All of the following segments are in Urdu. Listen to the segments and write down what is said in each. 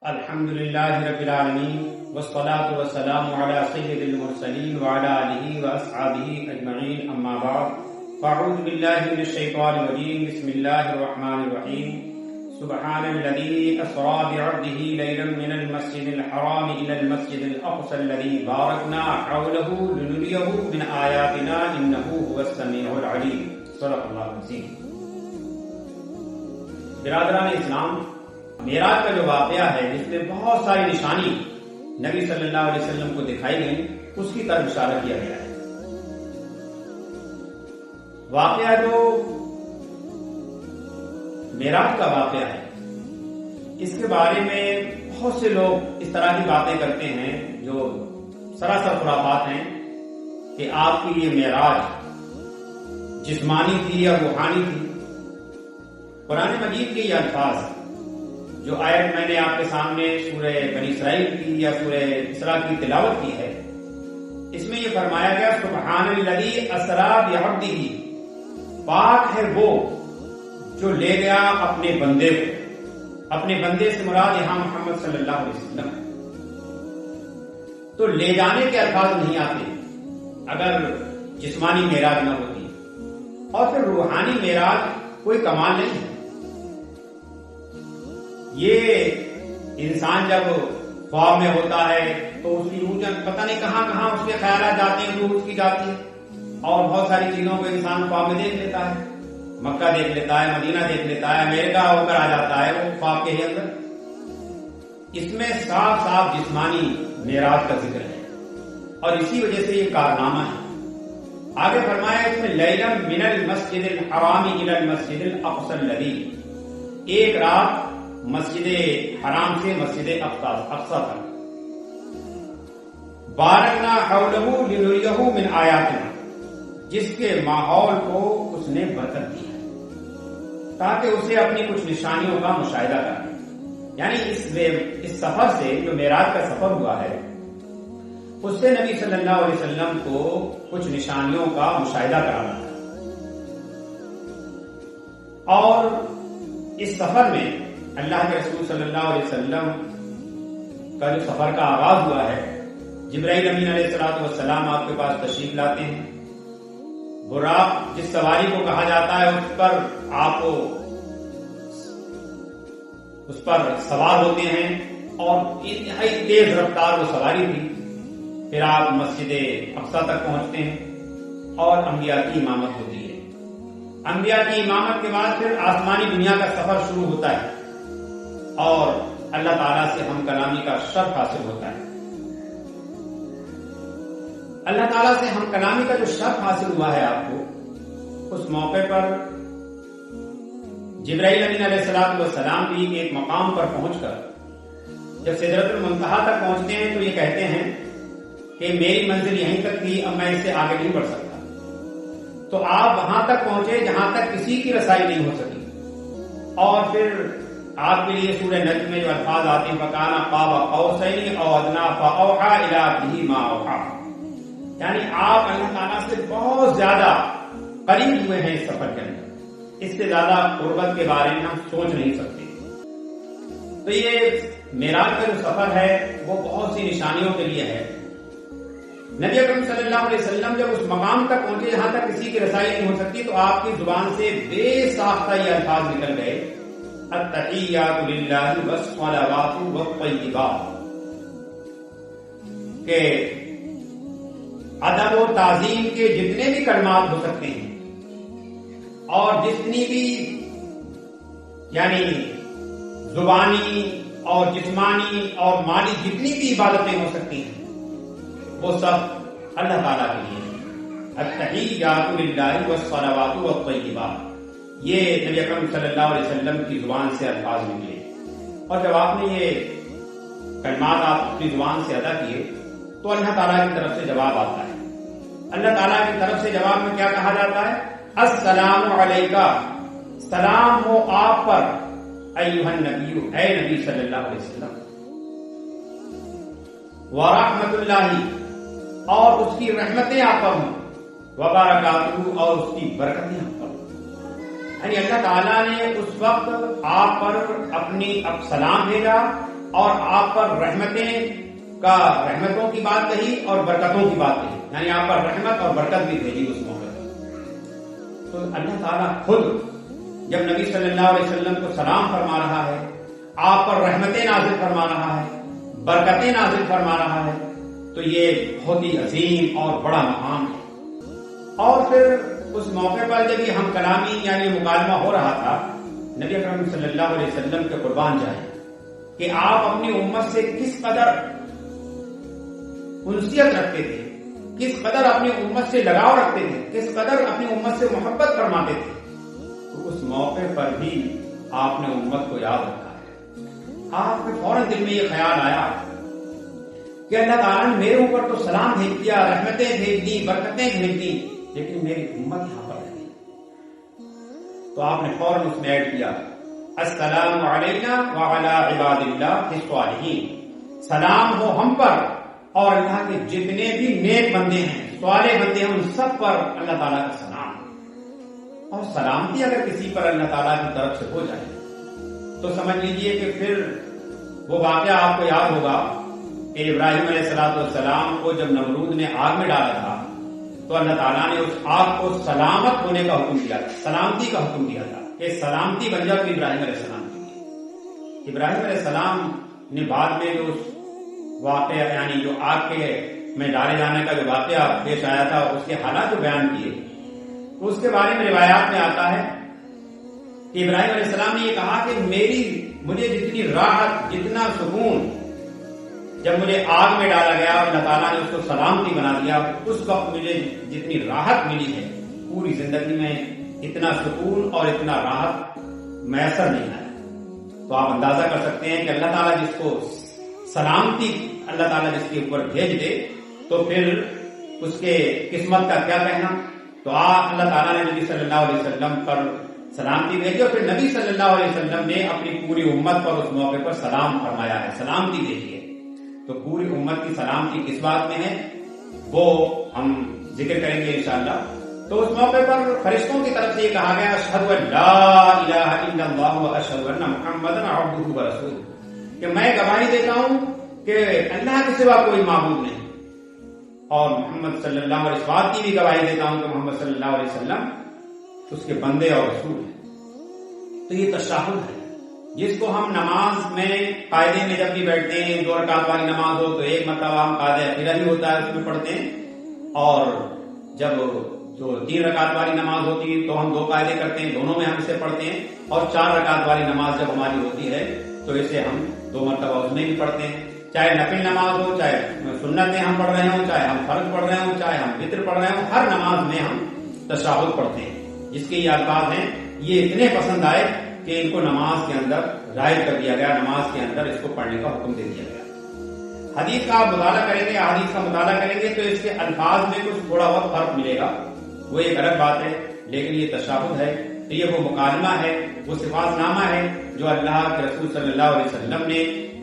الحمد لله رب العالمين والصلاة والسلام على سيد المرسلين وعلى آله وأصحابه أجمعين أما بعد فأعوذ بالله من الشيطان الرجيم بسم الله الرحمن الرحيم سبحان الذي أسرى بعبده ليلا من المسجد الحرام إلى المسجد الأقصى الذي باركنا حوله لنريه من آياتنا إنه هو السميع العليم صدق الله العظيم. برادران اسلام، معراج کا جو واقعہ ہے جس میں بہت ساری نشانی نبی صلی اللہ علیہ وسلم کو دکھائی گئی، اس کی طرف اشارہ کیا گیا ہے. واقعہ جو معراج کا واقعہ ہے، اس کے بارے میں بہت سے لوگ اس طرح کی باتیں کرتے ہیں جو سراسر خرافات ہیں کہ آپ کی یہ معراج جسمانی تھی یا روحانی تھی. قرآن مجید کے یہ الفاظ جو آیت میں نے آپ کے سامنے سورہ بنی اسرائیل کی یا سورہ اسراء کی تلاوت کی ہے، اس میں یہ فرمایا گیا سبحان الذی اسری بعبدہ، پاک ہے وہ جو لے گیا اپنے بندے کو. اپنے بندے سے مراد یہاں محمد صلی اللہ علیہ وسلم. تو لے جانے کے الفاظ نہیں آتے اگر جسمانی معراج نہ ہوتی، اور پھر روحانی معراج کوئی کمال نہیں ہے. یہ انسان جب خواب میں ہوتا ہے تو اس کی روح پتہ نہیں کہاں کہاں اس کے خیالات جاتے ہیں، روح اس کی جاتی ہے، اور بہت ساری چیزوں کو انسان خواب میں دیکھ لیتا ہے. مکہ دیکھ لیتا ہے، مدینہ دیکھ لیتا ہے، امریکہ ہو کر آ جاتا ہے وہ خواب کے ہی اندر. اس میں صاف صاف جسمانی معراج کا ذکر ہے، اور اسی وجہ سے یہ کارنامہ ہے. آگے فرمایا اس میں لیلا من المسجد الحرام الى المسجد الاقصى الذی، ایک رات مسجد حرام سے مسجد اقصی تک. بارکنا حولہ لنریہ من آیاتنا، جس کے ماحول کو اس نے برکت دی ہے تاکہ اسے اپنی کچھ نشانیوں کا مشاہدہ کرے. یعنی اس سفر سے جو معراج کا سفر ہوا ہے، اس سے نبی صلی اللہ علیہ وسلم کو کچھ نشانیوں کا مشاہدہ کرانا تھا. اور اس سفر میں اللہ کے رسول صلی اللہ علیہ وسلم کا جو سفر کا آغاز ہوا ہے، جبرائیل امین علیہ الصلوۃ والسلام آپ کے پاس تشریف لاتے ہیں. براق جس سواری کو کہا جاتا ہے اس پر آپ اس پر سوار ہوتے ہیں، اور انتہائی تیز رفتار وہ سواری تھی. پھر آپ مسجد اقصی تک پہنچتے ہیں اور انبیاء کی امامت ہوتی ہے. انبیاء کی امامت کے بعد پھر آسمانی دنیا کا سفر شروع ہوتا ہے، اور اللہ تعالیٰ سے ہم کلامی کا شرف حاصل ہوتا ہے. اللہ تعالیٰ سے ہم کلامی کا جو شرف حاصل ہوا ہے آپ کو، اس موقع پر جبرائیل امین علیہ الصلوۃ والسلام بھی ایک مقام پر پہنچ کر جب سدرۃ المنتہا تک پہنچتے ہیں تو یہ کہتے ہیں کہ میری منزل یہیں تک تھی، اب میں اس سے آگے نہیں بڑھ سکتا. تو آپ وہاں تک پہنچے جہاں تک کسی کی رسائی نہیں ہو سکی. اور پھر آپ کے لیے سورہ نجم میں جو الفاظ آتے ہیں فَكَانَ قَابَ قَوْسَيْنِ أَوْ أَدْنَىٰ فَأَوْحَىٰ إِلَىٰ عَبْدِهِ مَا أَوْحَىٰ، یعنی آپ اللہ تعالیٰ سے بہت زیادہ قریب ہوئے ہیں اس سفر کے اندر. اس سے زیادہ قربت کے بارے میں ہم سوچ نہیں سکتے. تو یہ معراج کا جو سفر ہے وہ بہت سی نشانیوں کے لیے ہے. نبی اکرم صلی اللہ علیہ وسلم جب اس مقام تک پہنچے جہاں تک کسی کی رسائی نہیں ہو سکتی، تو آپ کی زبان سے بے ساختہ یہ الفاظ نکل گئے التحیات للہ والصلوات والطیبات، کہ ادب و تعظیم کے جتنے بھی کلمات ہو سکتے ہیں، اور جتنی بھی یعنی زبانی اور جسمانی اور مالی جتنی بھی عبادتیں ہو سکتی ہیں، وہ سب اللہ تعالیٰ کے لیے. التحیات للہ والصلوات والطیبات، یہ نبی اکرم صلی اللہ علیہ وسلم کی زبان سے الفاظ نکلے. اور جب آپ نے یہ کلمات آپ اپنی زبان سے ادا کیے تو اللہ تعالیٰ کی طرف سے جواب آتا ہے. اللہ تعالیٰ کی طرف سے جواب میں کیا کہا جاتا ہے؟ السلام علیکہ، سلام ہو آپ پر، ایھا النبی، اے نبی صلی اللہ علیہ وسلم، ورحمۃ اللہ، اور اس کی رحمتیں آپ پر ہوں، وبرکاتہ، اور اس کی برکتیں آپ پر ہوں. یعنی اللہ تعالیٰ نے اس وقت آپ پر اپنی سلام بھیجا اور آپ پر رحمتوں کی بات کہی اور برکتوں کی بات کہی، یعنی آپ پر رحمت اور برکت بھی بھیجی اس موقع پر۔ تو اللہ تعالیٰ خود جب نبی صلی اللہ علیہ وسلم کو سلام فرما رہا ہے، آپ پر رحمتیں نازل فرما رہا ہے، برکتیں نازل فرما رہا ہے، تو یہ بہت ہی عظیم اور بڑا مقام ہے۔ اور پھر اس موقع پر جب یہ ہم کلامی یعنی مکالمہ ہو رہا تھا، نبی اکرم صلی اللہ علیہ وسلم کے قربان جائیں کہ آپ اپنی امت سے کس قدر انسیت رکھتے تھے، کس قدر اپنی امت سے لگاؤ رکھتے تھے، کس قدر اپنی امت سے محبت فرماتے تھے، تو اس موقع پر بھی آپ نے امت کو یاد رکھا ہے۔ آپ کے فوراً دل میں یہ خیال آیا کہ اللہ تعالیٰ نے میرے اوپر تو سلام بھیج دیا، رحمتیں بھیج دی، برکتیں بھیج دی، لیکن میری امت یہاں پر رہی۔ تو آپ نے فوراً اس میں ایڈ کیا السلام علینا وعلی عباد اللہ الصالحین، سلام ہو ہم پر اور اللہ کے جتنے بھی نیک بندے ہیں، صالح بندے ہیں، ان سب پر اللہ تعالیٰ کا سلام۔ اور سلامتی اگر کسی پر اللہ تعالیٰ کی طرف سے ہو جائے تو سمجھ لیجئے کہ پھر وہ واقعہ آپ کو یاد ہوگا کہ ابراہیم علیہ السلام کو جب نمرود نے آگ میں ڈالا تھا تو اللہ تعالیٰ نے اس آگ کو سلامت ہونے کا حکم دیا تھا، سلامتی کا حکم دیا تھا کہ سلامتی بن جائے ابراہیم علیہ السلام کے لیے۔ ابراہیم علیہ السلام نے بعد میں جو واقعہ یعنی جو آگ کے میں ڈالے جانے کا جو واقعہ پیش آیا تھا، اس کے حالات جو بیان کیے، اس کے بارے میں روایات میں آتا ہے کہ ابراہیم علیہ السلام نے یہ کہا کہ مجھے جتنی راحت، جتنا سکون جب مجھے آگ میں ڈالا گیا اور اللہ تعالیٰ نے اس کو سلامتی بنا دیا، اس وقت مجھے جتنی راحت ملی ہے پوری زندگی میں اتنا سکون اور اتنا راحت میسر نہیں آیا۔ تو آپ اندازہ کر سکتے ہیں کہ اللہ تعالیٰ جس کو سلامتی اللہ تعالیٰ جس کے اوپر بھیج دے تو پھر اس کے قسمت کا کیا کہنا۔ تو اللہ تعالیٰ نے نبی صلی اللہ علیہ وسلم پر سلامتی بھیجی اور پھر نبی صلی اللہ علیہ وسلم نے اپنی پوری امت پر اس موقع پر سلام فرمایا ہے، سلامتی بھیجی ہے۔ تو پوری امت کی سلامتی کس بات میں ہے وہ ہم ذکر کریں گے انشاءاللہ۔ تو اس موقع پر فرشتوں کی طرف سے یہ کہا گیا اشہد ان لا الہ الا اللہ واشہد ان محمدا عبدہ ورسولہ، کہ میں گواہی دیتا ہوں کہ اللہ کے سوا کوئی معبود نہیں، اور محمد صلی اللہ علیہ وسلم کی بھی گواہی دیتا ہوں کہ محمد صلی اللہ علیہ وسلم اس کے بندے اور رسول ہیں۔ تو یہ تشہد ہے جس کو ہم نماز میں قاعدے میں جب بھی بیٹھتے ہیں، 2 رکعت والی نماز ہو تو ایک مرتبہ ہم قاعدہ اخیرہ ہی ہوتا ہے اس میں پڑھتے ہیں، اور جب جو 3 رکعت والی نماز ہوتی ہے تو ہم 2 قاعدے کرتے ہیں، دونوں میں ہم اسے پڑھتے ہیں، اور 4 رکعت والی نماز جب ہماری ہوتی ہے تو اسے ہم 2 مرتبہ اس میں بھی پڑھتے ہیں، چاہے نفل نماز ہو، چاہے سنتیں ہم پڑھ رہے ہوں، چاہے ہم فرض پڑھ رہے ہوں، چاہے ہم وتر پڑھ رہے ہوں، ہر نماز میں ہم تشہد پڑھتے ہیں۔ جس کے یہ الفاظ ہیں یہ اتنے پسند آئے کہ ان کو نماز کے اندر ظاہر کر دیا گیا، نماز کے اندر اس کو پڑھنے کا حکم دے دیا گیا۔ حدیث کا آپ مطالعہ کریں گے، حدیث کا مطالعہ کریں گے تو اس کے الفاظ میں کچھ تھوڑا بہت فرق ملے گا، وہ ایک الگ بات ہے، لیکن یہ تشہد ہے تو یہ وہ مکالمہ ہے، وہ صفات نامہ ہے جو اللہ کے رسول صلی اللہ علیہ وسلم نے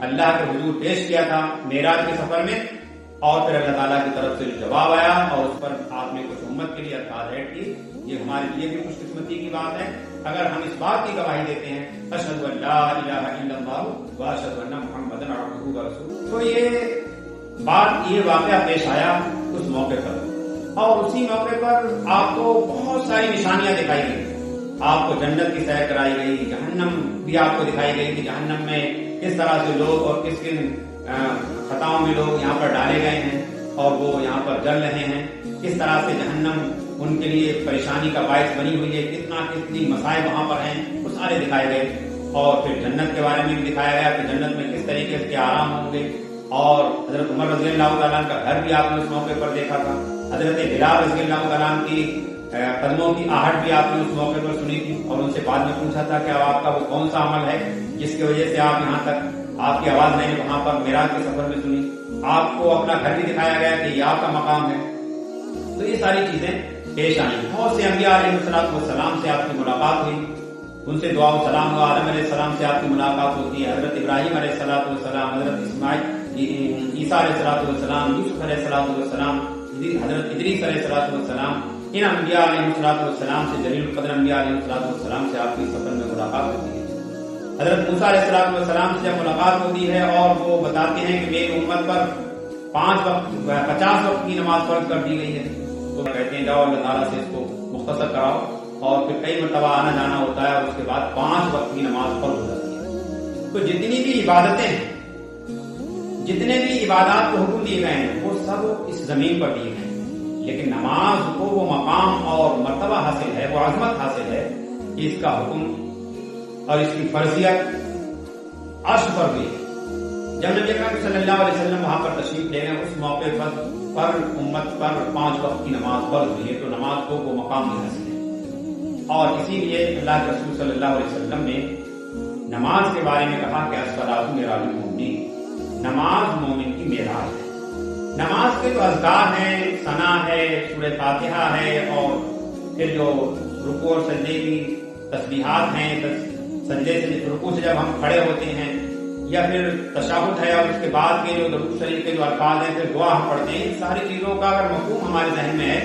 اللہ کے حضور پیش کیا تھا معراج کے سفر میں، اور پھر اللہ تعالیٰ کی طرف سے جو جواب آیا اور اس پر آپ نے کچھ امت کے لیے الفاظ ایڈ کی۔ یہ ہمارے لیے بھی خوش قسمتی کی بات ہے اگر ہم اس بات کی گواہی دیتے ہیں اشہد ان لا الہ الا اللہ واشہد ان محمدا عبدہ ورسولہ۔ تو یہ واقعہ پیش آیا اس موقع پر، اور اسی موقع پر آپ کو بہت ساری نشانیاں دکھائی گئی، آپ کو جنت کی سیر کرائی گئی، جہنم بھی آپ کو دکھائی گئی کہ جہنم میں کس طرح سے لوگ اور کس کن خطاؤں میں لوگ یہاں پر ڈالے گئے ہیں اور وہ یہاں پر جل رہے ہیں، کس طرح سے جہنم ان کے لیے پریشانی کا باعث بنی ہوئی ہے، کتنی مسائل وہاں پر ہیں، وہ سارے دکھائے گئے، اور پھر جنت کے بارے میں بھی دکھایا گیا کہ جنت میں کس طریقے سے آرام ہوں گے، اور حضرت عمر رضی اللہ تعالیٰ کا گھر بھی آپ نے اس موقع پر دیکھا تھا، حضرت بلال رضی اللہ تعالیٰ کی قدموں کی آہٹ بھی آپ نے اس موقع پر سنی تھی، اور ان سے بعد میں پوچھا تھا کہ اب آپ کا وہ کون سا عمل ہے جس کی وجہ سے آپ یہاں تک آپ کی آواز میں نے وہاں پر معراج کے سفر میں سنی، آپ کو اپنا گھر بھی دکھایا گیا کہ یہ آپ کا مقام ہے۔ تو یہ ساری چیزیں پیش آئی۔ بہت سے انبیاء علیہ السلام سے آپ کی ملاقات ہوئی، ان سے دعا و سلام ہوا، آدم علیہ السلام سے آپ کی ملاقات ہوتی ہے، حضرت ابراہیم علیہ السلام، حضرت اسماعیل، عیسیٰ علیہ السلام، یوسف علیہ السلام، حضرت ادریس علیہ السلام، ان انبیاء علیہ السلام سے، جلیل القدر انبیاء علیہ السلام سے آپ کی سفر میں ملاقات ہوتی ہے۔ حضرت موسیٰ علیہ السلام سے جب ملاقات ہوتی ہے اور وہ بتاتے ہیں کہ میری امت پر 50 وقت کی نماز فرض کر دی گئی ہے، تو کہتے ہیں جاؤ اللہ تعالیٰ سے اس کو مختصر کراؤ، اور پھر کئی مرتبہ آنا جانا ہوتا ہے اور اس کے بعد 5 وقت کی نماز فرض ہو جاتی ہے۔ تو جتنی بھی عبادتیں ہیں، جتنے بھی عبادات کو حکم دیے گئے ہیں وہ سب اس زمین پر دیے گئے ہیں، لیکن نماز کو وہ مقام اور مرتبہ حاصل ہے، وہ عظمت حاصل ہے کہ اس کا حکم اور اس کی فرضیت عرش پر بھی ہے۔ جب نبی اکرم صلی اللہ علیہ وسلم وہاں پر تشریف لے گئے، اس موقع پر امت پر 5 وقت کی نماز فرض ہوئی ہے، تو نماز کو وہ مقام بھی حاصل ہے، اور اسی لیے اللہ کے رسول صلی اللہ علیہ وسلم نے نماز کے بارے میں کہا کہ الصلاۃ معراج المؤمنین، نماز مومن کی معراج ہے۔ نماز کے جو اذکار ہیں، ثنا ہے، سورہ فاتحہ ہے، اور پھر جو رکوع اور سجدے کی تسبیحات ہیں، سجدے سے رکوع سے جب ہم کھڑے ہوتے ہیں، یا پھر تشہد ہے اور اس کے بعد کے جو درود شریف کے جو الفاظ ہیں، پھر دعا ہم پڑھتے ہیں، ان ساری چیزوں کا اگر مفہوم ہمارے ذہن میں ہے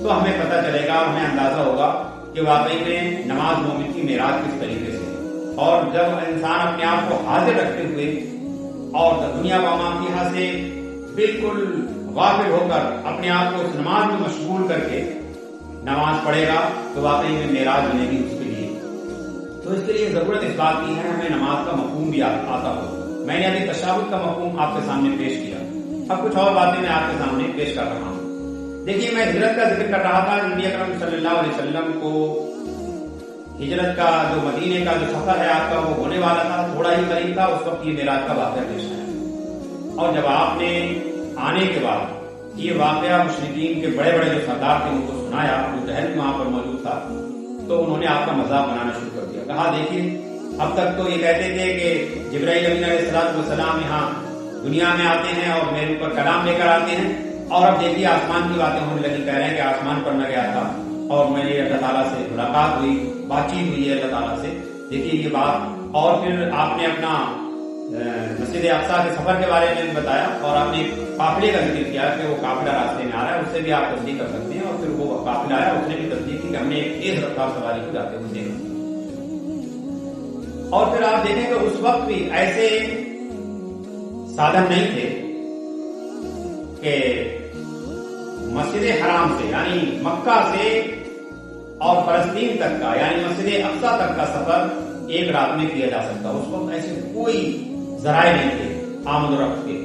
تو ہمیں پتہ چلے گا، ہمیں اندازہ ہوگا کہ واقعی میں نماز مومن کی معراج کس طریقے سے۔ اور جب انسان اپنے آپ کو حاضر رکھتے ہوئے اور دنیا و معاملہ سے بالکل غافل ہو کر اپنے آپ کو اس نماز میں مشغول کر کے نماز پڑھے گا تو واقعی میں معراج ملے گی اس کے لیے۔ تو اس کے لیے ضرورت اس بات کی ہے ہمیں نماز کا مفہوم بھی آتا ہو۔ میں نے ابھی تشہد کا مفہوم آپ کے سامنے پیش کیا، اب کچھ اور باتیں میں آپ کے سامنے پیش کر رہا ہوں۔ دیکھیے، میں ہجرت کا ذکر کر رہا تھا، نبی اکرم صلی اللہ علیہ وسلم کو ہجرت کا جو مدینے کا جو سفر ہے آپ کا وہ ہونے والا تھا، تھوڑا ہی قریب تھا، اس وقت یہ معراج کا واقعہ پیش آیا، اور جب آپ نے آنے کے بعد یہ واقعہ مشرکین کے بڑے بڑے جو سردار تھے ان کو سنایا، ابو جہل بھی وہاں پر موجود تھا، تو انہوں نے آپ کا مذاق بنانا شروع کر دیا۔ کہا دیکھیے، اب تک تو یہ کہتے تھے کہ جبرائیل امین علیہ السلام یہاں دنیا میں آتے ہیں اور میرے اوپر کلام لے کر آتے ہیں، اور اب دیکھیے آسمان کی باتیں ہونے لگی، کہہ رہے ہیں کہ آسمان پر میں گیا تھا اور میری اللہ تعالیٰ سے ملاقات ہوئی، بات چیت ہوئی ہے اللہ تعالیٰ سے۔ دیکھیے یہ بات، اور پھر آپ نے اپنا مسجد اقصیٰ کے سفر کے بارے میں بھی بتایا، اور آپ نے قافلے کا ذکر کیا کہ وہ قافلہ راستے میں آ رہا ہے، اس سے بھی آپ تصدیق کر سکتے ہیں، اور پھر وہ قافلہ آیا، اس نے بھی تصدیق کی کہ ہم نے ایک تیز رفتار سواری کو جاتے ہوئے دیکھا۔ اور پھر آپ دیکھیں کہ اس وقت بھی ایسے سادھن نہیں تھے کہ مسجد حرام سے یعنی مکہ سے اور فلسطین تک کا یعنی مسجد اقصیٰ تک کا سفر ایک رات میں کیا جا سکتا۔ اس وقت ایسے کوئی ذرائع نہیں تھے آمد و رفت کے،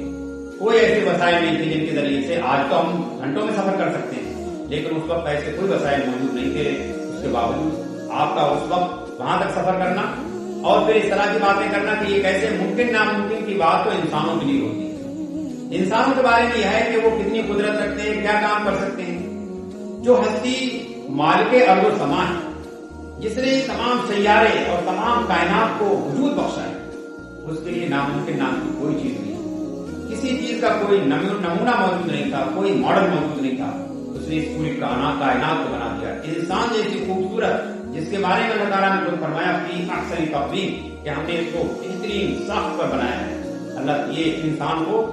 کوئی ایسے وسائل نہیں تھے جن کے ذریعے سے آج تو ہم گھنٹوں میں سفر کر سکتے ہیں، لیکن اس وقت ایسے کوئی وسائل موجود نہیں تھے۔ اس کے باوجود آپ کا اس وقت وہاں تک سفر کرنا اور پھر اس طرح کی باتیں کرنا کہ یہ کیسے ممکن ناممکن کی بات تو انسانوں کے لیے ہوتی ہے۔ انسانوں کے بارے میں یہ ہے کہ وہ کتنی قدرت رکھتے ہیں، کیا کام کر سکتے ہیں۔ جو ہستی مالک ارض و سما ہے، جس نے تمام سیارے اور تمام کائنات کو وجود بخشا ہے، اس کے لیے ناممکن نام کی کوئی چیز نہیں، کسی چیز کا کوئی نمونہ موجود نہیں تھا، کوئی ماڈل موجود نہیں تھا۔ اس نے اس پوری کائنات کو بنا دیا۔ انسان جیسی خوبصورت، جس کے بارے میں اللہ تعالیٰ نے خود فرمایا کہ احسن تقویم، کہ ہم نے اس کو بہترین ساخت پر بنایا ہے۔ اللہ یہ انسان کو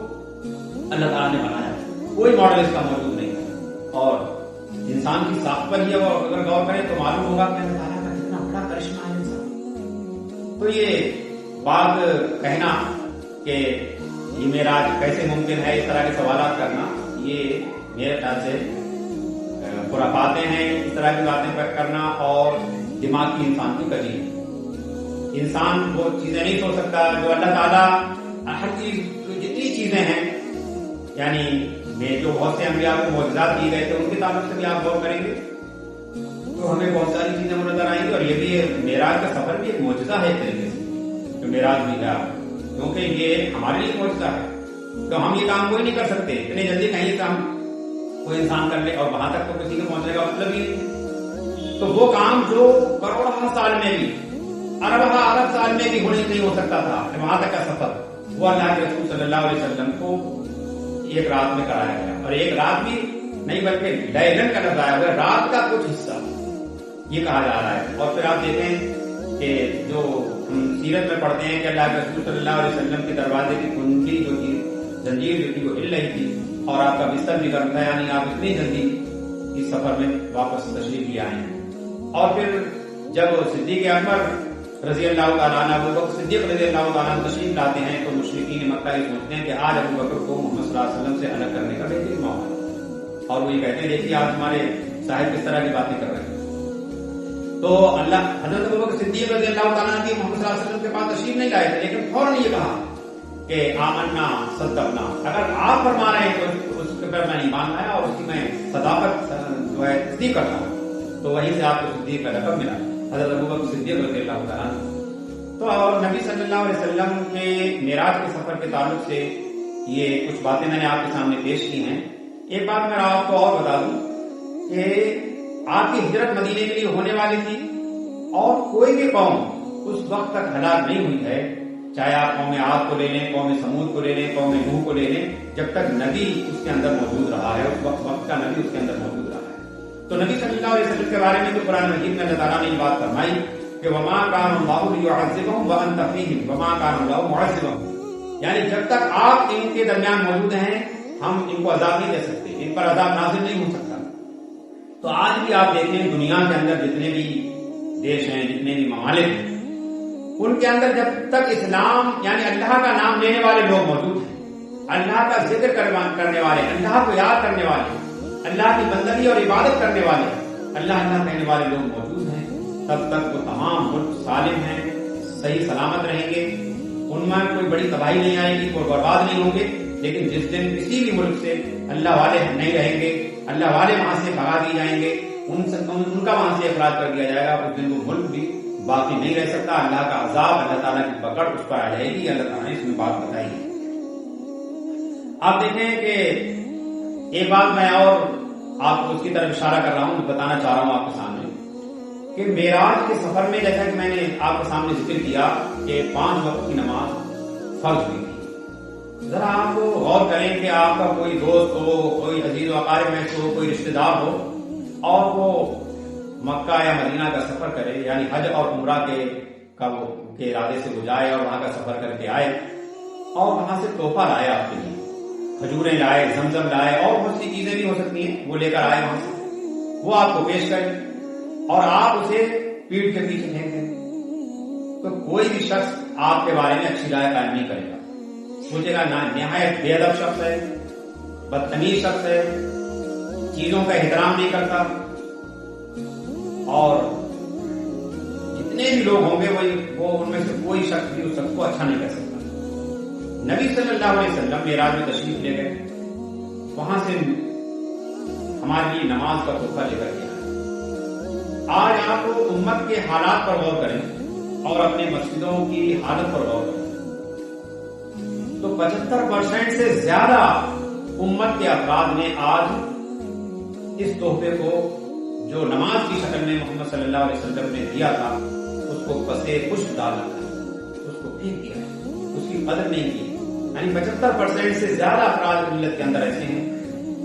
اللہ تعالیٰ نے بنایا، کوئی ماڈل اس کا موجود نہیں ہے، اور انسان کی ساخت پر ہی اگر غور کریں تو معلوم ہوگا کہ اللہ تعالیٰ کا کتنا بڑا کرشمہ ہے انسان۔ تو یہ بات کہنا کہ یہ معراج کیسے ممکن ہے، اس طرح کے سوالات کرنا، یہ میرے خیال سے خرافاتیں ہیں۔ اس طرح کی باتیں کرنا اور دماغ کی انسان کی کجی ہے۔ انسان وہ چیزیں نہیں سوچ سکتا جو اللہ تعالیٰ ہر چیز، جتنی چیزیں ہیں، یعنی جو بہت سے انبیاء کو معجزات دیے گئے تھے ان کے تعلق سے بھی آپ غور کریں گے تو ہمیں بہت ساری چیزیں نظر آئیں گی، اور یہ بھی معراج کا سفر بھی ایک معجزہ ہے ایک طریقے سے، جو معراج بھی گیا، کیونکہ یہ ہمارے لیے معجزہ ہے۔ تو ہم یہ کام کوئی نہیں کر سکتے اتنے جلدی، کہیں کام کوئی انسان کر لے اور وہاں تک تو کسی کے پہنچنے کا مطلب ہی نہیں۔ تو وہ کام جو کروڑہ سال میں بھی، ارب سال میں بھی نہیں ہو سکتا تھا، وہاں تک کا سفر، وہ اللہ کے رسول صلی اللہ علیہ وسلم کو ایک رات میں کرایا گیا، اور ایک رات بھی نہیں بلکہ لیلن کا لفظ آیا ہوا ہے، رات کا کچھ حصہ یہ کہا جا رہا ہے۔ اور پھر آپ دیکھیں کہ جو ہم سیرت میں پڑھتے ہیں کہ اللہ کے رسول صلی اللہ علیہ وسلم کے دروازے کی کنجی جو تھی، زنجیر جو تھی وہ ہل رہی تھی، اور آپ کا بستر بھی گرم تھا، یعنی آپ اتنی جلدی اس سفر میں واپس تشریف لے آئے ہیں۔ اور پھر جب صدیق اکبر رضی اللہ تعالیٰ عنہ ابو بکر صدیق رضی اللہ تعالیٰ عنہ تشریف لاتے ہیں تو مشرکین مکہ یہ سوچتے ہیں کہ آج ابو بکر کو محمد صلی اللہ علیہ وسلم سے الگ کرنے کا بہترین موقع ہے، اور وہ یہ کہتے ہیں دیکھیے آج ہمارے صاحب کس طرح کی باتیں کر رہے ہیں۔ تو اللہ حضرت ابو بکر صدیق رضی اللہ تعالیٰ عنہ محمد صلی اللہ علیہ وسلم کے پاس تشریف نہیں لائے تھے، لیکن فوراً یہ کہا کہ آمنا صدقنا، اگر آپ فرما رہے ہیں تو اس کے پر میں ایمان لایا اور اس کی میں صداقت جو ہے تصدیق کرتا ہوں۔ تو وہیں سے آپ کو صدیق کا لقب ملا، حضرت ابو بکر صدیق رضی اللہ تعالیٰ عنہ۔ تو اور نبی صلی اللہ علیہ وسلم کے معراج کے سفر کے تعلق سے یہ کچھ باتیں میں نے آپ کے سامنے پیش کی ہیں۔ ایک بات میں آپ کو اور بتا دوں کہ آپ کی ہجرت مدینے کے لیے ہونے والی تھی، اور کوئی بھی قوم اس وقت تک ہلاک نہیں ہوئی ہے، چاہے آپ قوم عاد کو لے لیں، قوم سمود کو لے لیں، قوم نوح کو لے لیں، جب تک نبی اس کے اندر موجود رہا ہے، اس وقت کا نبی اس کے اندر موجود رہا ہے۔ تو نبی صلی اللہ علیہ وسلم کے بارے میں تو قرآن مجید میں اللہ تعالیٰ نے یہ بات فرمائی کہ وما کان اللہ لیعذبہم وانت فیہم وما کان اللہ معذبہم، یعنی جب تک آپ ان کے درمیان موجود ہیں ہم ان کو عذاب نہیں دے سکتے، ان پر عذاب نازل نہیں ہو سکتا۔ تو آج بھی آپ دیکھیں دنیا کے اندر جتنے بھی دیش ہیں، جتنے بھی ممالک ہیں، ان کے اندر جب تک اسلام یعنی اللہ کا نام لینے والے لوگ موجود ہیں، اللہ کا ذکر کرنے والے، اللہ کو یاد کرنے والے، اللہ کی بندگی اور عبادت کرنے والے، اللہ کہنے والے لوگ موجود ہیں، تب تک وہ تمام ملک سالم ہیں، صحیح سلامت رہیں گے، ان میں کوئی بڑی تباہی نہیں آئے گی، کوئی برباد نہیں ہوں گے۔ لیکن جس دن کسی بھی ملک سے اللہ والے نہیں رہیں گے، اللہ والے وہاں سے بھگا دیے جائیں گے، ان کا وہاں سے اخراج کر دیا جائے گا، اس دن وہ ملک بھی باقی نہیں رہ سکتا، اللہ کا عذاب، اللہ تعالیٰ کی پکڑ اس پر آ جائے گی۔ اللہ تعالیٰ نے اس میں بات بتائی ہے۔ آپ دیکھیں کہ ایک بات میں اور آپ کو اس کی طرف اشارہ کر رہا ہوں، بتانا چاہ رہا ہوں آپ کے سامنے کہ معراج کے سفر میں جیسا کہ میں نے آپ کے سامنے ذکر کیا کہ 5 وقت کی نماز فرض ہوئی تھی۔ ذرا آپ غور کریں کہ آپ کا کوئی دوست ہو، کوئی عزیز و اقارب میں سے ہو، کوئی رشتہ دار ہو، اور وہ مکہ یا مدینہ کا سفر کرے، یعنی حج اور عمرہ کے ارادے سے وہ جائے اور وہاں کا سفر کر کے آئے، اور وہاں سے تحفہ لائے آپ کے لیے، کھجوریں لائے، زمزم لائے، اور بہت سی چیزیں بھی ہو سکتی ہیں وہ لے کر آئے وہاں سے، وہ آپ کو پیش کرے اور آپ اسے پیٹھ کے پیچھے پھینک دیں، تو کوئی بھی شخص آپ کے بارے میں اچھی رائے قائم نہیں کرے گا، سوچے گا نہایت بے ادب شخص ہے، بدتمیز شخص ہے، چیزوں کا احترام نہیں کرتا، اور جتنے بھی لوگ ہوں گے وہ ان میں سے کوئی شخص بھی اس شخص کو اچھا نہیں کر سکتا۔ نبی صلی اللہ علیہ وسلم معراج میں تشریف لے گئے، وہاں سے ہمارے لیے نماز کا تحفہ لے کر گیا۔ آج آپ امت کے حالات پر غور کریں اور اپنے مسجدوں کی حالت پر غور کریں تو 75% سے زیادہ امت کے افراد نے آج اس تحفے کو جو نماز کی شکل میں محمد صلی اللہ علیہ وسلم نے دیا تھا اس کو پسے خشک ڈال رکھا ہے، اس کو پھینک دیا، اس کی قدر نہیں کی۔ یعنی 75% سے زیادہ افراد ملت کے اندر ایسے ہیں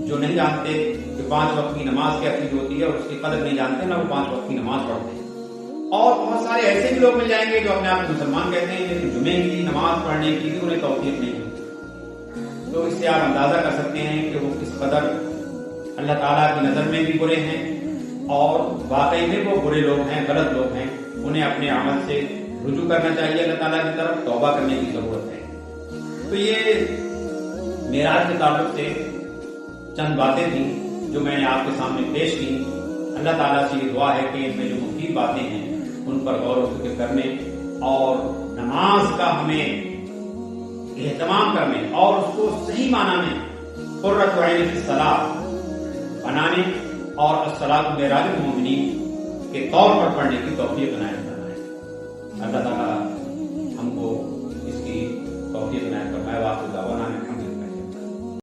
جو نہیں جانتے کہ 5 وقت کی نماز کیا چیز ہوتی ہے، اور اس کی قدر نہیں جانتے، نہ وہ 5 وقت کی نماز پڑھتے ہیں۔ اور بہت سارے ایسے بھی لوگ مل جائیں گے جو اپنے آپ کو مسلمان کہتے ہیں لیکن جمعے کی نماز پڑھنے کی بھی انہیں توفیق نہیں ہوتی۔ تو اس سے آپ اندازہ کر سکتے ہیں کہ وہ کس قدر اللہ تعالیٰ کی نظر میں بھی برے ہیں، اور واقعی میں وہ برے لوگ ہیں، غلط لوگ ہیں، انہیں اپنے عمل سے رجوع کرنا چاہیے، اللہ تعالیٰ کی طرف توبہ کرنے کی ضرورت ہے۔ تو یہ معراج کے تعلق سے چند باتیں تھیں جو میں نے آپ کے سامنے پیش کی۔ اللہ تعالیٰ سے یہ دعا ہے کہ ان میں جو مفید باتیں ہیں ان پر غور و فکر کرنے اور نماز کا ہمیں اہتمام کرنے اور اس کو صحیح معنی میں قرۃ عین فی الصلاۃ بنانے اور الصلاۃ معراج المومنین کے طور پر پڑھنے کی توفیق عنایت فرمائے۔ اللہ تعالیٰ